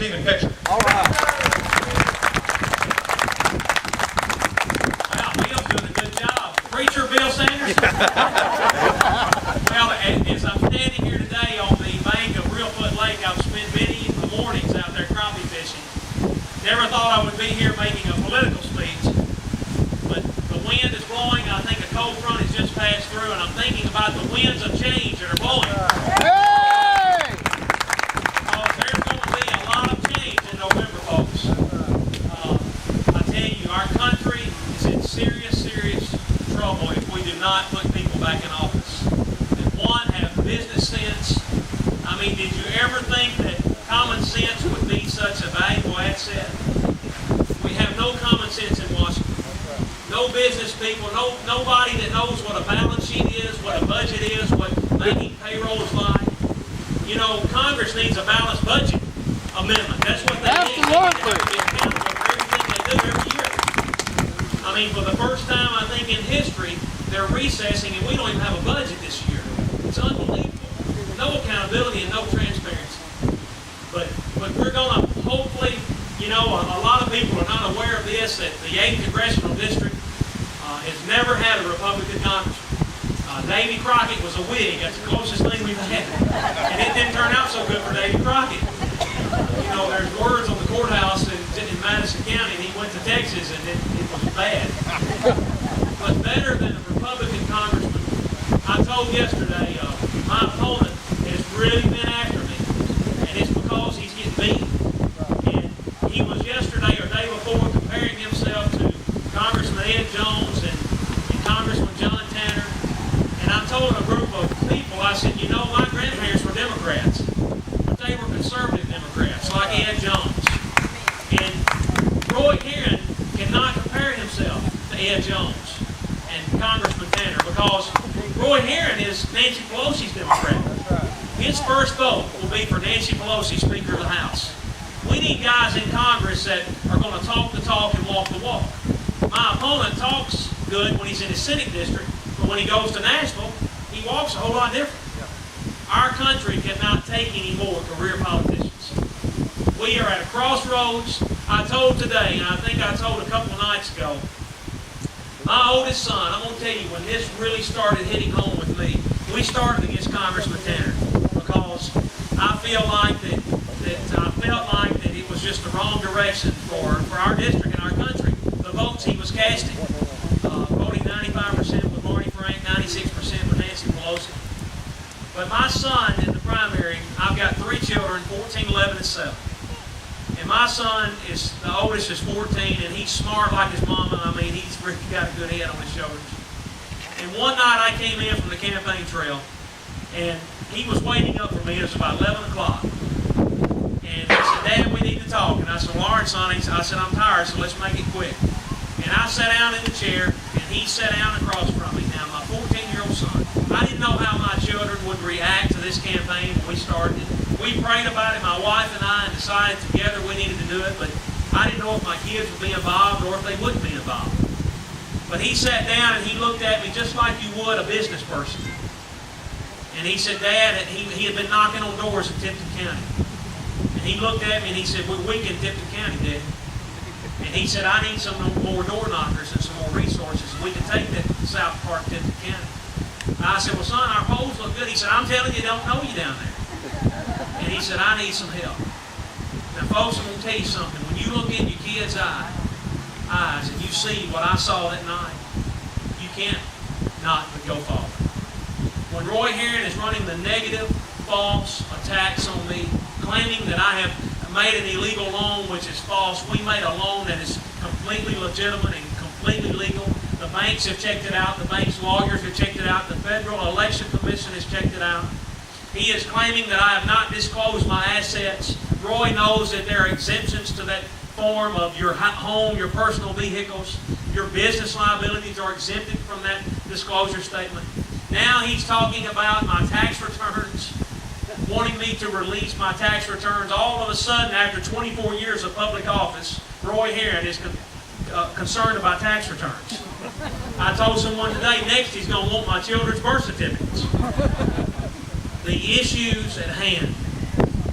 Stephen Fincher. All right. Wow, Bill's doing a good job. Preacher Bill Sanders. Well, as I'm standing here today on the bank of Reelfoot Lake, I've spent many of the mornings out there crappie fishing. Never thought I would be here making a political speech, but the wind is blowing. I think a cold front has just passed through, and I'm thinking about the winds of change that are blowing. Hey! Because there's going to be a lot of change in November, folks. I tell you, our country is in serious, serious trouble if we do not put people back in office. That one, have business sense. I mean, did you ever think that common sense would be such a valuable asset? We have no common sense in Washington. No business people, nobody that knows what a balance sheet is, what a budget is, what making payroll is like. You know, Congress needs a balanced budget amendment. That's what they need. They have to be accountable for everything they do every year. I mean, for the first time, I think, in history, they're recessing and we don't even have a budget this year. It's unbelievable. No accountability and no transparency. But we're going to hopefully, you know, a lot of people are not aware of this, that the 8th Congressional District has never had a Republican congressman. Davy Crockett was a Whig. That's the closest thing we've had. And it didn't turn out so good for Davy Crockett. You know, there's words on the courthouse in Madison County, and he went to Texas, and it was bad. But better than a Republican congressman, I told yesterday, my opponent has really been after me, and it's because he's getting beat. And he was yesterday or day before comparing himself to Congressman Ed Jones and Congressman John Tanner. And I told a group of people, I said, you know, my grandparents were Democrats, but they were conservative Democrats, like Ed Jones. And Roy Heron cannot compare himself to Ed Jones and Congressman Tanner, because Roy Heron is Nancy Pelosi's Democrat. His first vote will be for Nancy Pelosi, Speaker of the House. We need guys in Congress that are going to talk the talk and walk the walk. My opponent talks good when he's in his Senate district, but when he goes to Nashville, he walks a whole lot different. Our country cannot take any more career politicians. We are at a crossroads. I told today, and I think I told a couple of nights ago, my oldest son, I'm going to tell you, when this really started hitting home with me, we started against Congressman Tanner because I felt like that it was just the wrong direction for our district and our country. The votes he was casting, voting 95% with Marty Frank, 96% with Nancy Pelosi. But my son in the primary, I've got 3 children, 14, 11, and 7. And my son is, the oldest is 14, and he's smart like his mama. I mean, he's really got a good head on his shoulders. And one night I came in from the campaign trail, and he was waiting up for me. It was about 11 o'clock. And he said, Dad, we need to talk. And I said, well, all right, son. I said, I'm tired, so let's make it quick. And I sat down in the chair, and he sat down across from me. Now, my 14-year-old son, I didn't know how my children would react to this campaign when we started it. We prayed about it, my wife and I, and decided together we needed to do it, but I didn't know if my kids would be involved or if they wouldn't be involved. But he sat down and he looked at me just like you would a business person. And he said, Dad, he had been knocking on doors in Tipton County. And he looked at me and he said, we're weak in Tipton County, Dad. And he said, I need some more door knockers and some more resources. We can take that to South Park, Tipton County. And I said, well, son, our polls look good. He said, I'm telling you, don't know you down there. And he said, I need some help. Now, folks, I'm going to tell you something. When you look in your kids' eyes and you see what I saw that night, you can't not but go forward. When Roy Heron is running the negative, false attacks on me, claiming that I have made an illegal loan, which is false. We made a loan that is completely legitimate and completely legal. The banks have checked it out. The bank's lawyers have checked it out. The Federal Election Commission has checked it out. He is claiming that I have not disclosed my assets. Roy knows that there are exemptions to that form of your home, your personal vehicles. Your business liabilities are exempted from that disclosure statement. Now he's talking about my tax returns, wanting me to release my tax returns. All of a sudden, after 24 years of public office, Roy Heron is concerned about tax returns. I told someone today, next he's going to want my children's birth certificates. The issues at hand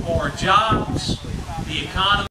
are jobs, the economy.